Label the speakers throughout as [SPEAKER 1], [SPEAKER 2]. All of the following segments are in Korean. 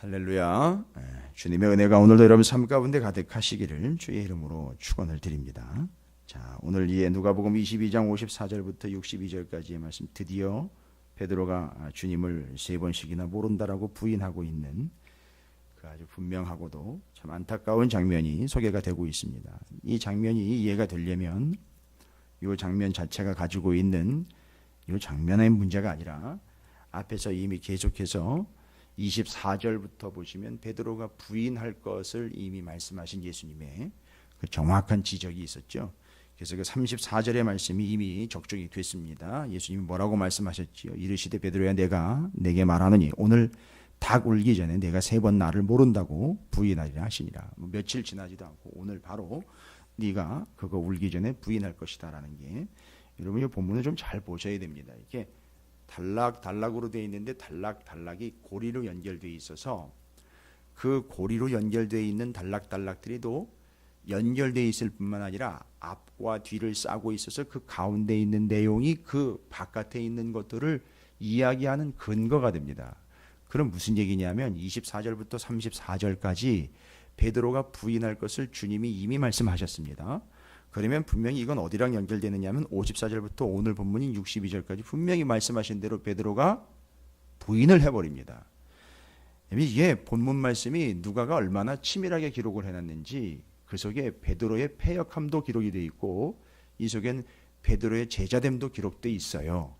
[SPEAKER 1] 할렐루야. 주님의 은혜가 오늘도 여러분 삶 가운데 가득하시기를 주의 이름으로 축원을 드립니다. 자, 오늘 이 누가복음 22장 54절부터 62절까지의 말씀, 드디어 베드로가 주님을 세 번씩이나 모른다라고 부인하고 있는 그 아주 분명하고도 참 안타까운 장면이 소개가 되고 있습니다. 이 장면이 이해가 되려면 이 장면 자체가 가지고 있는 이 장면의 문제가 아니라 앞에서 이미 계속해서 24절부터 보시면 베드로가 부인할 것을 이미 말씀하신 예수님의 그 정확한 지적이 있었죠. 그래서 그 34절의 말씀이 이미 적중이 됐습니다. 예수님이 뭐라고 말씀하셨지요? 이르시되 베드로야, 내가 내게 말하노니 오늘 닭 울기 전에 내가 세 번 나를 모른다고 부인하리라 하시니라. 며칠 지나지도 않고 오늘 바로 네가 그거 울기 전에 부인할 것이다라는 게, 여러분 이 본문을 좀 잘 보셔야 됩니다. 이게 단락으로 되어 있는데 단락이 고리로 연결되어 있어서 그 고리로 연결되어 있는 단락들이 또 연결되어 있을 뿐만 아니라 앞과 뒤를 싸고 있어서 그 가운데 있는 내용이 그 바깥에 있는 것들을 이야기하는 근거가 됩니다. 그럼 무슨 얘기냐면 24절부터 34절까지 베드로가 부인할 것을 주님이 이미 말씀하셨습니다. 그러면 분명히 이건 어디랑 연결되느냐면 54절부터 오늘 본문인 62절까지 분명히 말씀하신 대로 베드로가 부인을 해버립니다. 이게 본문 말씀이 누가가 얼마나 치밀하게 기록을 해놨는지 그 속에 베드로의 패역함도 기록이 되어 있고 이 속엔 베드로의 제자됨도 기록되어 있어요.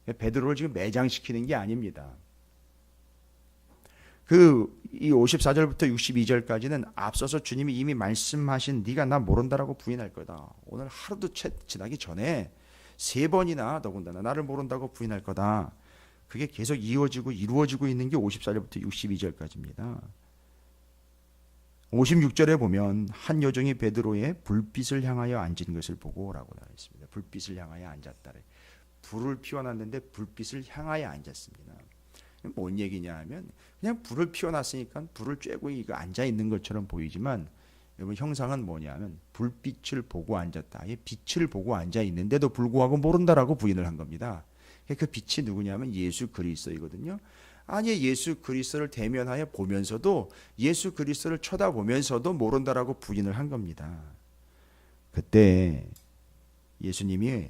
[SPEAKER 1] 베드로를 지금 매장시키는 게 아닙니다. 이 54절부터 62절까지는 앞서서 주님이 이미 말씀하신 네가 나 모른다라고 부인할 거다. 오늘 하루도 지나기 전에 세 번이나 더군다나 나를 모른다고 부인할 거다. 그게 계속 이루어지고 있는 게 54절부터 62절까지입니다. 56절에 보면 한 여종이 베드로의 불빛을 향하여 앉은 것을 보고 라고 나와 있습니다. 불빛을 향하여 앉았다래. 불을 피워놨는데 불빛을 향하여 앉았습니다. 뭔 얘기냐 하면 그냥 불을 피워놨으니까 불을 쬐고 이거 앉아 있는 것처럼 보이지만 여러분 형상은 뭐냐면 불빛을 보고 앉았다. 아예 빛을 보고 앉아 있는데도 불구하고 모른다라고 부인을 한 겁니다. 그 빛이 누구냐면 예수 그리스도이거든요. 아니 예수 그리스도를 대면하여 보면서도 예수 그리스도를 쳐다보면서도 모른다라고 부인을 한 겁니다. 그때 예수님이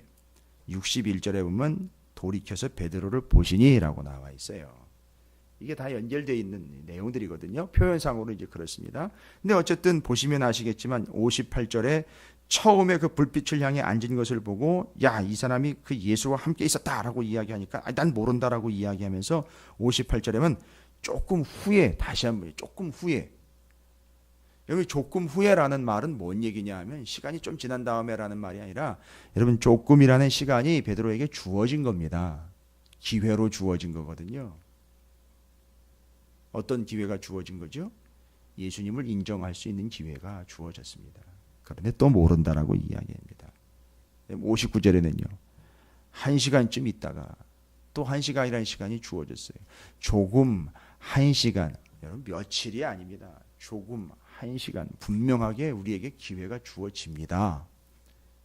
[SPEAKER 1] 61절에 보면 돌이켜서 베드로를 보시니라고 나와 있어요. 이게 다 연결되어 있는 내용들이거든요. 표현상으로 이제 그렇습니다. 근데 어쨌든 보시면 아시겠지만 58절에 처음에 그 불빛을 향해 앉은 것을 보고 야, 이 사람이 그 예수와 함께 있었다라고 이야기하니까 난 모른다라고 이야기하면서 58절에는 조금 후에, 다시 한번 조금 후에, 여기 조금 후에라는 말은 뭔 얘기냐 하면 시간이 좀 지난 다음에라는 말이 아니라 여러분 조금이라는 시간이 베드로에게 주어진 겁니다. 기회로 주어진 거거든요. 어떤 기회가 주어진 거죠? 예수님을 인정할 수 있는 기회가 주어졌습니다. 그런데 또 모른다라고 이야기합니다. 59절에는요. 1시간쯤 있다가 또 1시간이라는 시간이 주어졌어요. 조금 1시간, 여러분 며칠이 아닙니다. 조금 1시간, 분명하게 우리에게 기회가 주어집니다.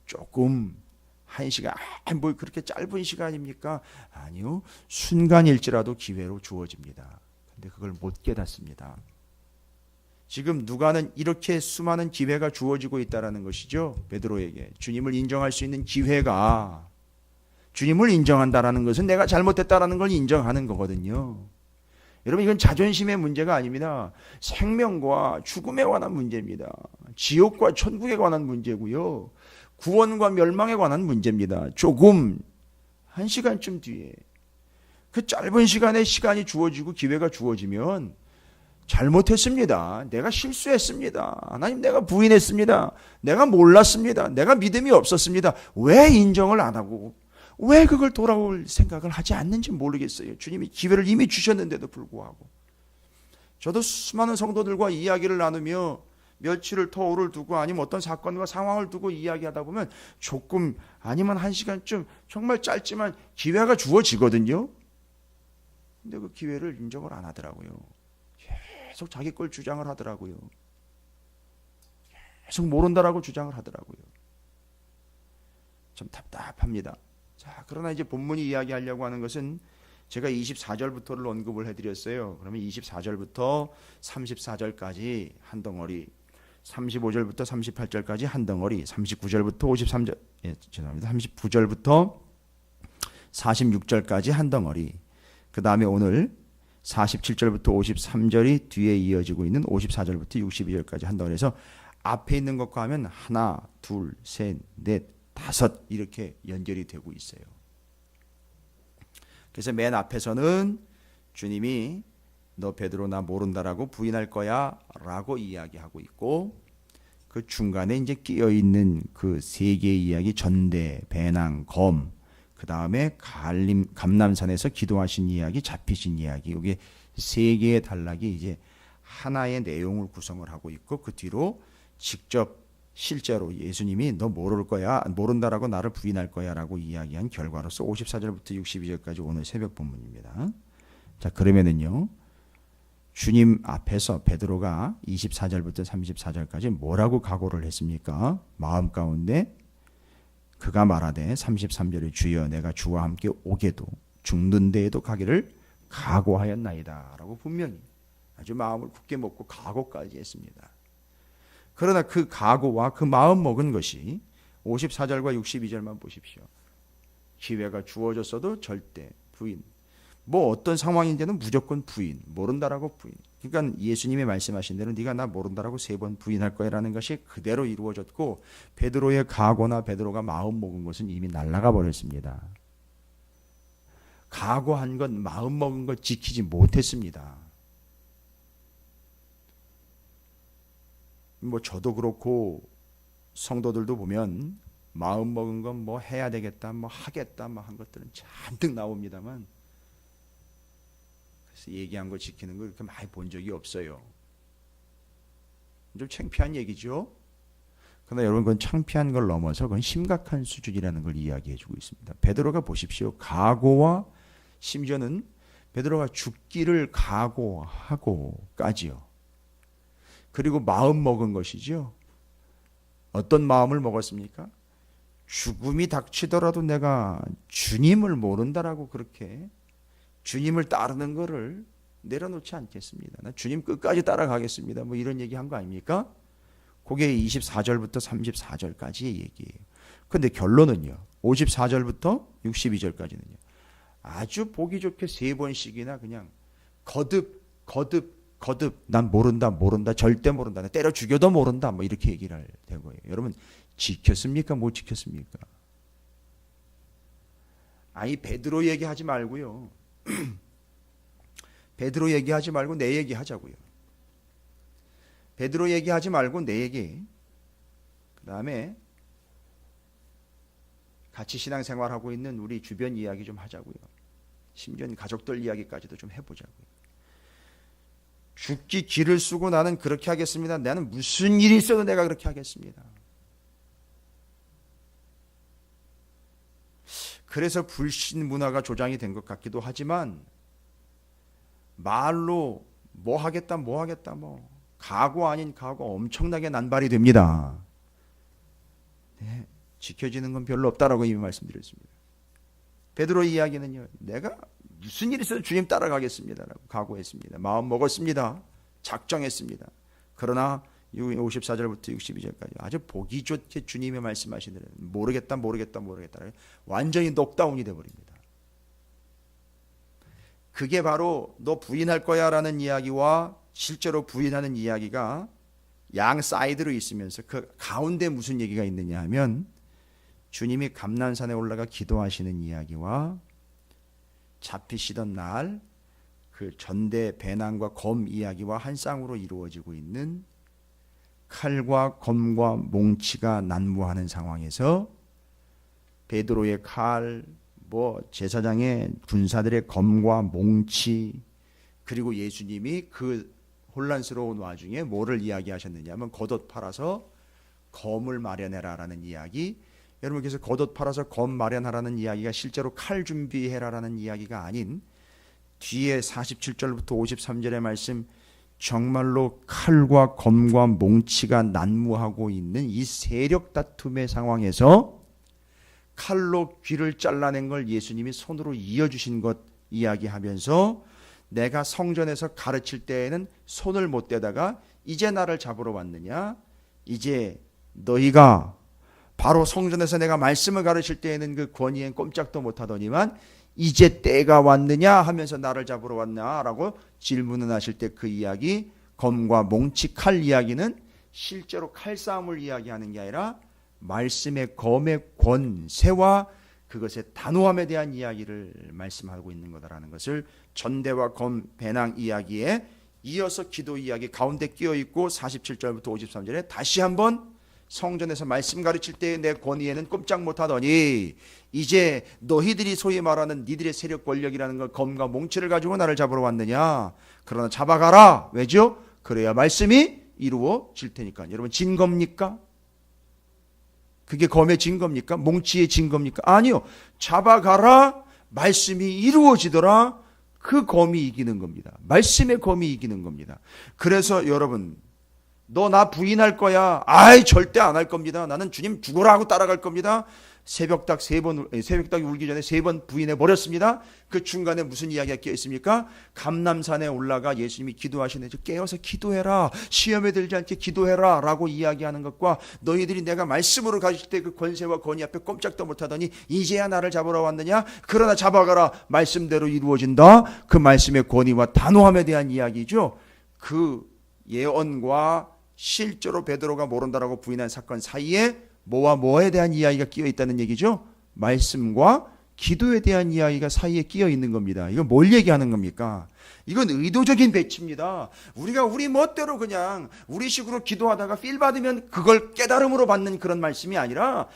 [SPEAKER 1] 조금 1시간, 뭐 그렇게 짧은 시간입니까? 아니요. 순간일지라도 기회로 주어집니다. 근데 그걸 못 깨닫습니다. 지금 누가는 이렇게 수많은 기회가 주어지고 있다는 것이죠. 베드로에게 주님을 인정할 수 있는 기회가, 주님을 인정한다는 것은 내가 잘못했다는 걸 인정하는 거거든요. 여러분 이건 자존심의 문제가 아닙니다. 생명과 죽음에 관한 문제입니다. 지옥과 천국에 관한 문제고요. 구원과 멸망에 관한 문제입니다. 조금 1시간쯤 뒤에 그 짧은 시간에 시간이 주어지고 기회가 주어지면 잘못했습니다. 내가 실수했습니다. 하나님 내가 부인했습니다. 내가 몰랐습니다. 내가 믿음이 없었습니다. 왜 인정을 안 하고 왜 그걸 돌아올 생각을 하지 않는지 모르겠어요. 주님이 기회를 이미 주셨는데도 불구하고. 저도 수많은 성도들과 이야기를 나누며 며칠을 터울을 두고 아니면 어떤 사건과 상황을 두고 이야기하다 보면 조금 아니면 1시간쯤 정말 짧지만 기회가 주어지거든요. 근데 그 기회를 인정을 안 하더라고요. 계속 자기 걸 주장을 하더라고요. 계속 모른다라고 주장을 하더라고요. 좀 답답합니다. 자, 그러나 이제 본문이 이야기하려고 하는 것은 제가 24절부터를 언급을 해드렸어요. 그러면 24절부터 34절까지 한 덩어리, 35절부터 38절까지 한 덩어리, 39절부터 53절, 죄송합니다. 39절부터 46절까지 한 덩어리. 그 다음에 오늘 47절부터 53절이 뒤에 이어지고 있는 54절부터 62절까지 한 덩어리에서 앞에 있는 것과 하면 하나, 둘, 셋, 넷, 다섯 이렇게 연결이 되고 있어요. 그래서 맨 앞에서는 주님이 너 베드로 나 모른다라고 부인할 거야 라고 이야기하고 있고, 그 중간에 이제 끼어 있는 그 세 개의 이야기, 전대, 배낭, 검, 그 다음에 감람산에서 기도하신 이야기, 잡히신 이야기, 이게 세 개의 단락이 이제 하나의 내용을 구성을 하고 있고, 그 뒤로 직접 실제로 예수님이 너 모를 거야, 모른다라고 나를 부인할 거야 라고 이야기한 결과로서 54절부터 62절까지 오늘 새벽 본문입니다. 자, 그러면은요, 주님 앞에서 베드로가 24절부터 34절까지 뭐라고 각오를 했습니까? 마음 가운데 그가 말하되 33절에 주여 내가 주와 함께 오게도 죽는 데에도 가기를 각오하였나이다 라고 분명히 아주 마음을 굳게 먹고 각오까지 했습니다. 그러나 그 각오와 그 마음 먹은 것이 54절과 62절만 보십시오. 기회가 주어졌어도 절대 부인, 뭐 어떤 상황인지는 무조건 부인, 모른다라고 부인. 그러니까 예수님이 말씀하신 대로 네가 나 모른다라고 3번 부인할 거야라는 것이 그대로 이루어졌고, 베드로의 각오나 베드로가 마음 먹은 것은 이미 날아가 버렸습니다. 각오한 것, 마음 먹은 것 지키지 못했습니다. 뭐 저도 그렇고 성도들도 보면 마음 먹은 건 뭐 해야 되겠다, 뭐 하겠다, 뭐 한 것들은 잔뜩 나옵니다만, 그래서 얘기한 거 지키는 걸 그렇게 많이 본 적이 없어요. 좀 창피한 얘기죠. 그러나 여러분, 그건 창피한 걸 넘어서 그건 심각한 수준이라는 걸 이야기해주고 있습니다. 베드로가 보십시오. 각오와 심지어는 베드로가 죽기를 각오하고까지요. 그리고 마음 먹은 것이죠. 어떤 마음을 먹었습니까? 죽음이 닥치더라도 내가 주님을 모른다라고, 그렇게 주님을 따르는 것을 내려놓지 않겠습니다. 나 주님 끝까지 따라가겠습니다. 뭐 이런 얘기 한 거 아닙니까? 그게 24절부터 34절까지의 얘기예요. 그런데 결론은요, 54절부터 62절까지는요, 아주 보기 좋게 3번씩이나 그냥 거듭 난 모른다, 절대 모른다, 때려 죽여도 모른다, 뭐 이렇게 얘기를 된 거예요. 여러분, 지켰습니까? 못 지켰습니까? 아니, 베드로 얘기하지 말고요. 베드로 얘기하지 말고 내 얘기하자고요. 베드로 얘기하지 말고 내 얘기. 그 다음에 같이 신앙생활하고 있는 우리 주변 이야기 좀 하자고요. 심지어 가족들 이야기까지도 좀 해보자고요. 죽기 길을 쓰고 나는 그렇게 하겠습니다. 나는 무슨 일이 있어도 내가 그렇게 하겠습니다. 그래서 불신 문화가 조장이 된 것 같기도 하지만, 말로 뭐 하겠다 각오 아닌 각오 엄청나게 난발이 됩니다. 네, 지켜지는 건 별로 없다라고 이미 말씀드렸습니다. 베드로 이야기는요, 내가 무슨 일이 있어도 주님 따라가겠습니다라고 각오했습니다. 마음 먹었습니다. 작정했습니다. 그러나 54절부터 62절까지 아주 보기 좋게 주님이 말씀하신 대로 모르겠다 완전히 녹다운이 되어버립니다. 그게 바로 너 부인할 거야 라는 이야기와 실제로 부인하는 이야기가 양 사이드로 있으면서 그 가운데 무슨 얘기가 있느냐 하면, 주님이 감난산에 올라가 기도하시는 이야기와 잡히시던 날 그 전대, 배낭과 검 이야기와 한 쌍으로 이루어지고 있는 칼과 검과 몽치가 난무하는 상황에서 베드로의 칼, 뭐 제사장의 군사들의 검과 몽치, 그리고 예수님이 그 혼란스러운 와중에 뭐를 이야기하셨느냐 하면 겉옷 팔아서 검을 마련해라라는 이야기. 여러분께서 겉옷 팔아서 검 마련하라는 이야기가 실제로 칼 준비해라라는 이야기가 아닌, 뒤에 47절부터 53절의 말씀, 정말로 칼과 검과 몽치가 난무하고 있는 이 세력 다툼의 상황에서 칼로 귀를 잘라낸 걸 예수님이 손으로 이어주신 것, 이야기하면서 내가 성전에서 가르칠 때에는 손을 못 대다가 이제 나를 잡으러 왔느냐? 이제 너희가 바로 성전에서 내가 말씀을 가르칠 때에는 그 권위엔 꼼짝도 못하더니만 이제 때가 왔느냐 하면서 나를 잡으러 왔냐라고 질문을 하실 때 그 이야기, 검과 몽치 칼 이야기는 실제로 칼싸움을 이야기하는 게 아니라 말씀의 검의 권세와 그것의 단호함에 대한 이야기를 말씀하고 있는 거다라는 것을 전대와 검 배낭 이야기에 이어서 기도 이야기 가운데 끼어 있고 47절부터 53절에 다시 한번 성전에서 말씀 가르칠 때 내 권위에는 꼼짝 못하더니 이제 너희들이 소위 말하는 니들의 세력 권력이라는 걸 검과 몽치를 가지고 나를 잡으러 왔느냐? 그러나 잡아가라. 왜죠? 그래야 말씀이 이루어질 테니까. 여러분 진 겁니까? 그게 검의 진 겁니까? 몽치의 진 겁니까? 아니요. 잡아가라. 말씀이 이루어지더라. 그 검이 이기는 겁니다. 말씀의 검이 이기는 겁니다. 그래서 여러분 너 나 부인할 거야? 아이 절대 안 할 겁니다. 나는 주님 죽어라 하고 따라갈 겁니다. 새벽닭 새벽닭이 울기 전에 3번 부인해 버렸습니다. 그 중간에 무슨 이야기가 끼어 있습니까? 감람산에 올라가 예수님이 기도하시네. 깨어서 기도해라. 시험에 들지 않게 기도해라 라고 이야기하는 것과 너희들이 내가 말씀으로 가실 때 그 권세와 권위 앞에 꼼짝도 못하더니 이제야 나를 잡으러 왔느냐? 그러나 잡아가라. 말씀대로 이루어진다. 그 말씀의 권위와 단호함에 대한 이야기죠. 그 예언과 실제로 베드로가 모른다라고 부인한 사건 사이에 뭐와 뭐에 대한 이야기가 끼어 있다는 얘기죠. 말씀과 기도에 대한 이야기가 사이에 끼어 있는 겁니다. 이건 뭘 얘기하는 겁니까? 이건 의도적인 배치입니다. 우리가 우리 멋대로 그냥 우리식으로 기도하다가 필 받으면 그걸 깨달음으로 받는 그런 말씀이 아니라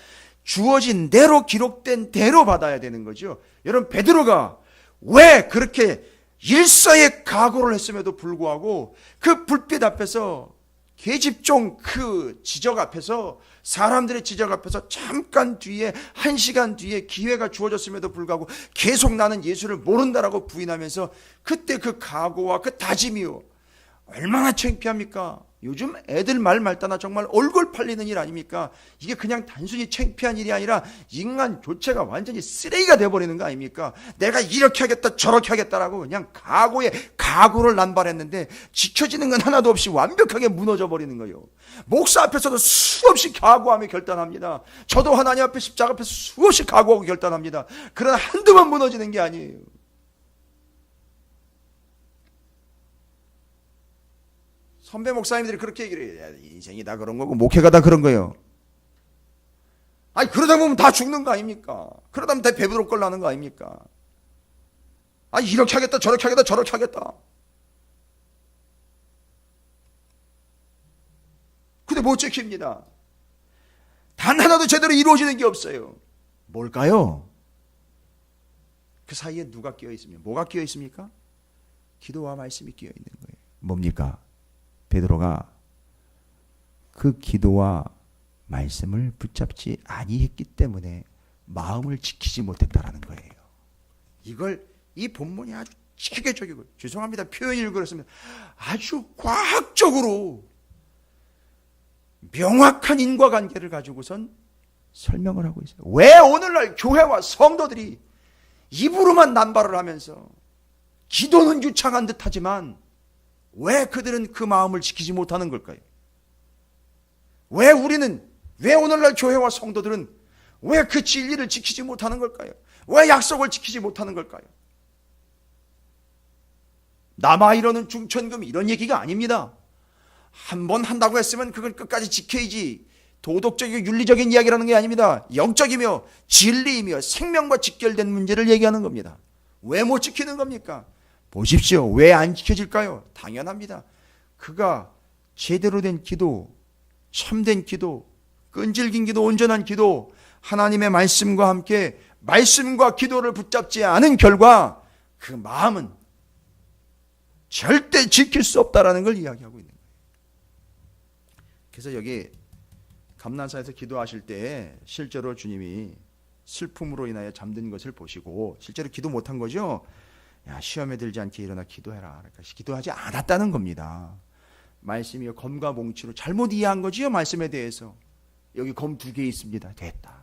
[SPEAKER 1] 주어진 대로 기록된 대로 받아야 되는 거죠. 여러분 베드로가 왜 그렇게 일서의 각오를 했음에도 불구하고 그 불빛 앞에서 계집종 그 지적 앞에서 사람들의 지적 앞에서 잠깐 뒤에 1시간 뒤에 기회가 주어졌음에도 불구하고 계속 나는 예수를 모른다라고 부인하면서 그때 그 각오와 그 다짐이요 얼마나 창피합니까? 요즘 애들 말 말따나 정말 얼굴 팔리는 일 아닙니까? 이게 그냥 단순히 창피한 일이 아니라 인간 교체가 완전히 쓰레기가 돼버리는 거 아닙니까? 내가 이렇게 하겠다 저렇게 하겠다라고 그냥 각오를 남발했는데 지켜지는 건 하나도 없이 완벽하게 무너져 버리는 거예요. 목사 앞에서도 수없이 각오하며 결단합니다. 저도 하나님 앞에 십자가 앞에서 수없이 각오하고 결단합니다. 그러나 한두 번 무너지는 게 아니에요. 선배 목사님들이 그렇게 얘기를 해요. 인생이 다 그런 거고 목회가 다 그런 거예요. 아니 그러다 보면 다 죽는 거 아닙니까? 그러다 보면 다 배부를 걸 나는 거 아닙니까? 아니 이렇게 하겠다 저렇게 하겠다 저렇게 하겠다. 근데 못 지킵니다. 단 하나도 제대로 이루어지는 게 없어요. 뭘까요? 그 사이에 누가 끼어 있으면 뭐가 끼어 있습니까? 기도와 말씀이 끼어 있는 거예요. 뭡니까? 베드로가 그 기도와 말씀을 붙잡지 아니했기 때문에 마음을 지키지 못했다라는 거예요. 이 본문이 아주 체계적이고 죄송합니다. 표현이 그렇습니다. 아주 과학적으로 명확한 인과관계를 가지고선 설명을 하고 있어요. 왜 오늘날 교회와 성도들이 입으로만 남발을 하면서 기도는 유창한 듯하지만 왜 그들은 그 마음을 지키지 못하는 걸까요? 왜 오늘날 교회와 성도들은 왜 그 진리를 지키지 못하는 걸까요? 왜 약속을 지키지 못하는 걸까요? 남아 이러는 중천금 이런 얘기가 아닙니다. 한 번 한다고 했으면 그걸 끝까지 지켜야지 도덕적이고 윤리적인 이야기라는 게 아닙니다. 영적이며 진리이며 생명과 직결된 문제를 얘기하는 겁니다. 왜 못 지키는 겁니까? 보십시오. 왜 안 지켜질까요? 당연합니다. 그가 제대로 된 기도, 참된 기도, 끈질긴 기도, 온전한 기도, 하나님의 말씀과 함께 말씀과 기도를 붙잡지 않은 결과 그 마음은 절대 지킬 수 없다라는 걸 이야기하고 있는 거예요. 그래서 여기 감난산에서 기도하실 때 실제로 주님이 슬픔으로 인하여 잠든 것을 보시고 실제로 기도 못한 거죠. 야, 시험에 들지 않게 일어나 기도해라. 그러니까 기도하지 않았다는 겁니다. 말씀이 검과 몽치로 잘못 이해한 거지요. 말씀에 대해서. 여기 검 2개 있습니다. 됐다.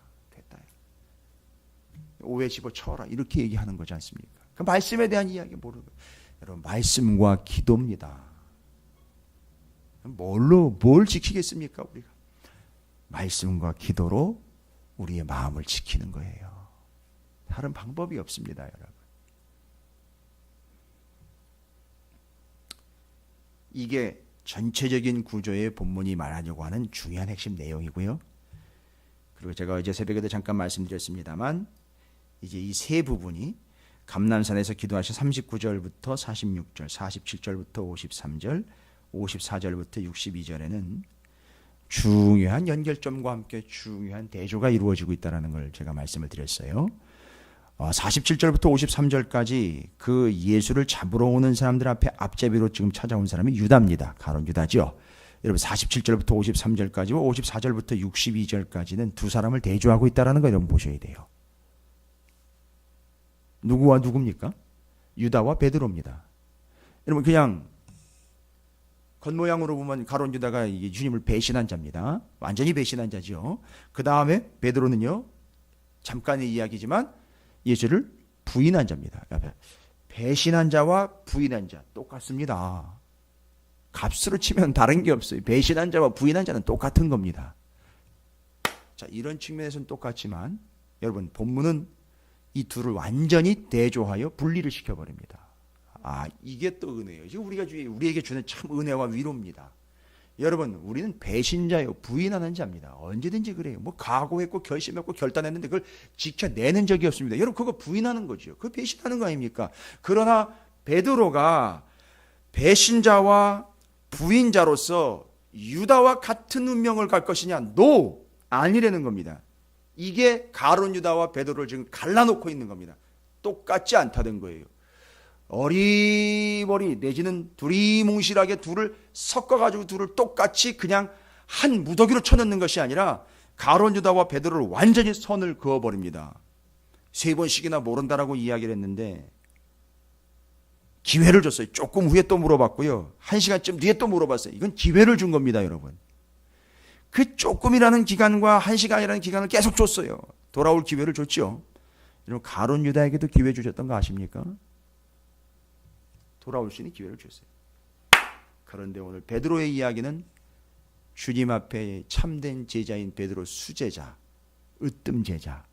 [SPEAKER 1] 오해 집어 쳐라. 이렇게 얘기하는 거지 않습니까? 그 말씀에 대한 이야기 모르고. 여러분, 말씀과 기도입니다. 뭘 지키겠습니까, 우리가? 말씀과 기도로 우리의 마음을 지키는 거예요. 다른 방법이 없습니다, 여러분. 이게 전체적인 구조의 본문이 말하려고 하는 중요한 핵심 내용이고요. 그리고 제가 어제 새벽에도 잠깐 말씀드렸습니다만 이제 이 세 부분이 감난산에서 기도하신 39절부터 46절, 47절부터 53절, 54절부터 62절에는 중요한 연결점과 함께 중요한 대조가 이루어지고 있다는 걸 제가 말씀을 드렸어요. 47절부터 53절까지 그 예수를 잡으러 오는 사람들 앞에 앞제비로 지금 찾아온 사람이 유다입니다. 가룟 유다죠. 여러분 47절부터 53절까지와 54절부터 62절까지는 두 사람을 대조하고 있다는 거 여러분 보셔야 돼요. 누구와 누굽니까? 유다와 베드로입니다. 여러분 그냥 겉모양으로 보면 가룟 유다가 주님을 배신한 자입니다. 완전히 배신한 자죠. 그 다음에 베드로는요. 잠깐의 이야기지만 예수를 부인한 자입니다. 배신한 자와 부인한 자 똑같습니다. 값으로 치면 다른 게 없어요. 배신한 자와 부인한 자는 똑같은 겁니다. 자, 이런 측면에서는 똑같지만 여러분 본문은 이 둘을 완전히 대조하여 분리를 시켜버립니다. 이게 또 은혜예요. 지금 우리에게 주는 참 은혜와 위로입니다. 여러분, 우리는 배신자요, 부인하는 자입니다. 언제든지 그래요. 뭐 각오했고 결심했고 결단했는데 그걸 지켜내는 적이 없습니다. 여러분, 그거 부인하는 거죠. 그거 배신하는 거 아닙니까? 그러나 베드로가 배신자와 부인자로서 유다와 같은 운명을 갈 것이냐? No! 아니라는 겁니다. 이게 가룟 유다와 베드로를 지금 갈라놓고 있는 겁니다. 똑같지 않다는 거예요. 어리버리 내지는 두리뭉실하게 둘을 섞어가지고 둘을 똑같이 그냥 한 무더기로 쳐넣는 것이 아니라 가룟 유다와 베드로를 완전히 선을 그어버립니다. 3번씩이나 모른다라고 이야기를 했는데 기회를 줬어요. 조금 후에 또 물어봤고요. 1시간쯤 뒤에 또 물어봤어요. 이건 기회를 준 겁니다, 여러분. 그 조금이라는 기간과 1시간이라는 기간을 계속 줬어요. 돌아올 기회를 줬죠. 여러분 가룟 유다에게도 기회 주셨던 거 아십니까? 돌아올 수 있는 기회를 줬어요. 그런데 오늘 베드로의 이야기는 주님 앞에 참된 제자인 베드로 수제자, 으뜸 제자,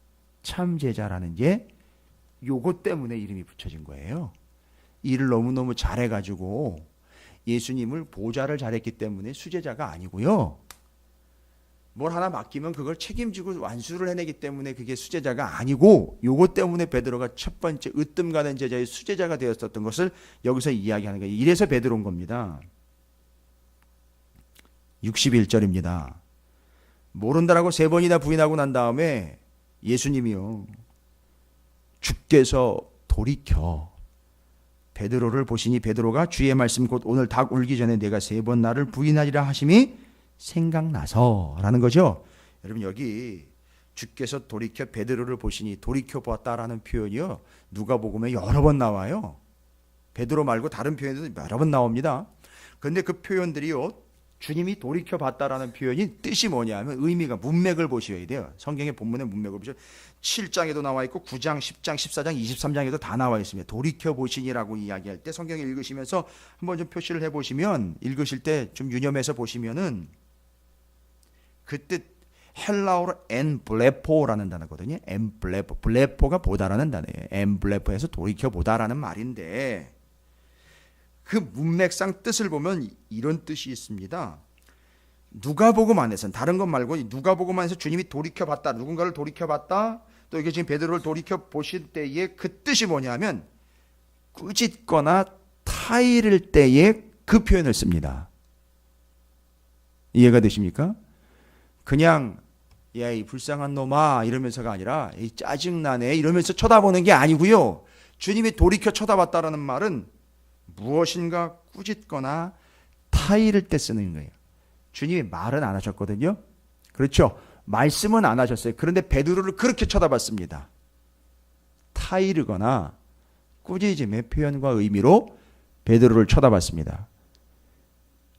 [SPEAKER 1] 참 제자라는 게 요것 때문에 이름이 붙여진 거예요. 일을 너무너무 잘해가지고 예수님을 보좌를 잘했기 때문에 수제자가 아니고요. 뭘 하나 맡기면 그걸 책임지고 완수를 해내기 때문에 그게 수제자가 아니고 요것 때문에 베드로가 첫 번째 으뜸 가는 제자의 수제자가 되었었던 것을 여기서 이야기하는 거예요. 이래서 베드로인 겁니다. 61절입니다. 모른다라고 3번이나 부인하고 난 다음에 예수님이요. 주께서 돌이켜 베드로를 보시니 베드로가 주의 말씀 곧 오늘 닭 울기 전에 내가 3번 나를 부인하리라 하심이 생각나서 라는 거죠. 여러분 여기 주께서 돌이켜 베드로를 보시니 돌이켜 보았다라는 표현이요. 누가복음에 여러 번 나와요. 베드로 말고 다른 표현도 여러 번 나옵니다. 그런데 그 표현들이요. 주님이 돌이켜 봤다라는 표현이 뜻이 뭐냐면 의미가 문맥을 보셔야 돼요. 성경의 본문의 문맥을 보셔야 7장에도 나와 있고 9장, 10장, 14장, 23장에도 다 나와 있습니다. 돌이켜 보시니라고 이야기할 때 성경을 읽으시면서 한번 좀 표시를 해보시면 읽으실 때 좀 유념해서 보시면은 그 뜻 헬라어로 엔블레포라는 단어거든요. 엔블레포, 블레포가 보다라는 단어예요. 엔블레포에서 돌이켜 보다라는 말인데 그 문맥상 뜻을 보면 이런 뜻이 있습니다. 누가복음 안에서는 다른 것 말고 누가복음 안에서 주님이 돌이켜 봤다, 누군가를 돌이켜 봤다, 또 이게 지금 베드로를 돌이켜 보실 때의 그 뜻이 뭐냐면 꾸짖거나 타이를 때에 그 표현을 씁니다. 이해가 되십니까? 그냥 야, 이 불쌍한 놈아 이러면서가 아니라 이 짜증나네 이러면서 쳐다보는 게 아니고요. 주님이 돌이켜 쳐다봤다라는 말은 무엇인가 꾸짖거나 타이를 때 쓰는 거예요. 주님이 말은 안 하셨거든요. 그렇죠? 말씀은 안 하셨어요. 그런데 베드로를 그렇게 쳐다봤습니다. 타이르거나 꾸짖음의 표현과 의미로 베드로를 쳐다봤습니다.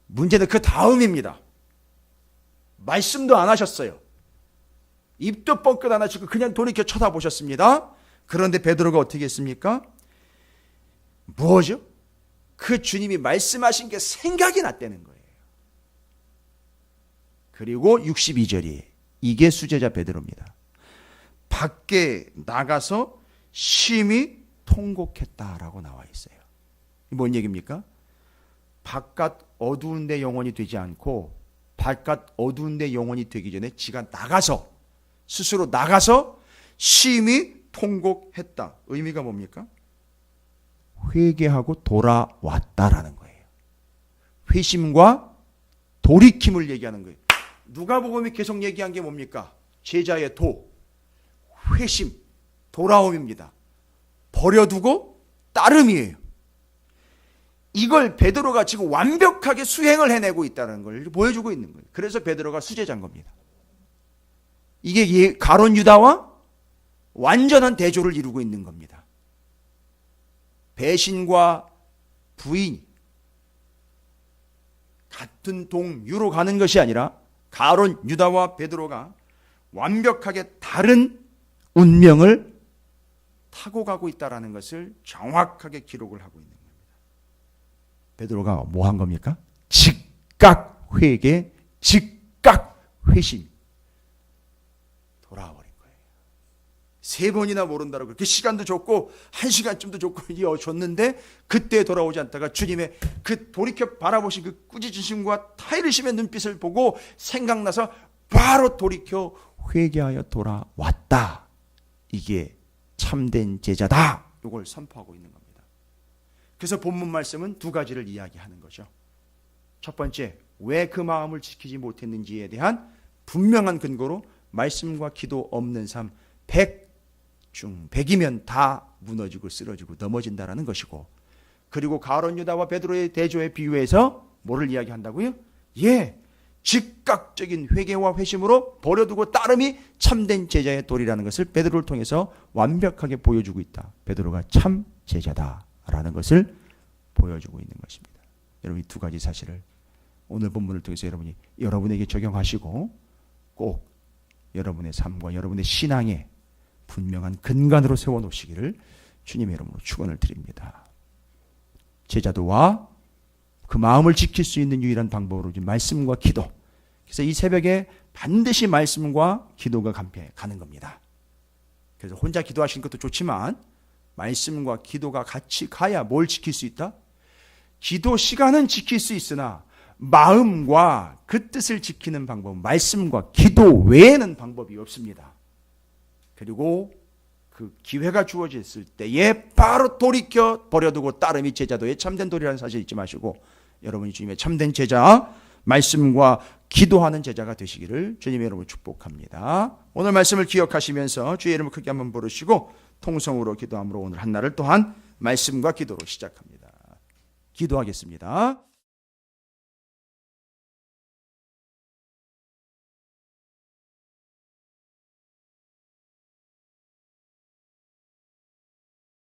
[SPEAKER 1] 문제는 그 다음입니다. 말씀도 안 하셨어요. 입도 뻥끗 안 하시고 그냥 돌이켜 쳐다보셨습니다. 그런데 베드로가 어떻게 했습니까? 뭐죠? 그 주님이 말씀하신 게 생각이 났다는 거예요. 그리고 62절이 이게 수제자 베드로입니다. 밖에 나가서 심히 통곡했다라고 나와 있어요. 뭔 얘기입니까? 바깥 어두운 데 영혼이 되지 않고 바깥 어두운 데 영혼이 되기 전에 지가 나가서 스스로 나가서 심히 통곡했다. 의미가 뭡니까? 회개하고 돌아왔다라는 거예요. 회심과 돌이킴을 얘기하는 거예요. 누가복음이 계속 얘기한 게 뭡니까? 제자의 회심, 돌아옴입니다. 버려두고 따름이에요. 이걸 베드로가 지금 완벽하게 수행을 해내고 있다는 걸 보여주고 있는 거예요. 그래서 베드로가 수제자인 겁니다. 이게 가룟 유다와 완전한 대조를 이루고 있는 겁니다. 배신과 부인 같은 동유로 가는 것이 아니라 가룟 유다와 베드로가 완벽하게 다른 운명을 타고 가고 있다는 것을 정확하게 기록을 하고 있는 겁니다. 베드로가 뭐 한 겁니까? 즉각 회개, 즉각 회심. 돌아버린 거예요. 3번이나 모른다고 그렇게 시간도 줬고 1시간쯤도 줬는데 그때 돌아오지 않다가 주님의 그 돌이켜 바라보신 그 꾸짖으심과 타이르심의 눈빛을 보고 생각나서 바로 돌이켜 회개하여 돌아왔다. 이게 참된 제자다. 이걸 선포하고 있는 겁니다. 그래서 본문 말씀은 2가지를 이야기하는 거죠. 첫 번째, 왜 그 마음을 지키지 못했는지에 대한 분명한 근거로 말씀과 기도 없는 삶 100이면 다 무너지고 쓰러지고 넘어진다라는 것이고, 그리고 가룟 유다와 베드로의 대조에 비유해서 뭐를 이야기한다고요? 즉각적인 회개와 회심으로 버려두고 따름이 참된 제자의 도리라는 것을 베드로를 통해서 완벽하게 보여주고 있다. 베드로가 참 제자다라는 것을 보여주고 있는 것입니다. 여러분, 이 2가지 사실을 오늘 본문을 통해서 여러분이 여러분에게 적용하시고 꼭 여러분의 삶과 여러분의 신앙에 분명한 근간으로 세워놓으시기를 주님의 이름으로 축원을 드립니다. 제자도와 그 마음을 지킬 수 있는 유일한 방법으로 말씀과 기도. 그래서 이 새벽에 반드시 말씀과 기도가 가는 겁니다. 그래서 혼자 기도하시는 것도 좋지만 말씀과 기도가 같이 가야 뭘 지킬 수 있다? 기도 시간은 지킬 수 있으나 마음과 그 뜻을 지키는 방법은 말씀과 기도 외에는 방법이 없습니다. 그리고 그 기회가 주어졌을 때에 바로 돌이켜 버려두고 따름이 제자도의 참된 도리라는 사실 잊지 마시고 여러분이 주님의 참된 제자, 말씀과 기도하는 제자가 되시기를 주님의 이름으로 축복합니다. 오늘 말씀을 기억하시면서 주의 이름을 크게 한번 부르시고 통성으로 기도함으로 오늘 한 날을 또한 말씀과 기도로 시작합니다. 기도하겠습니다.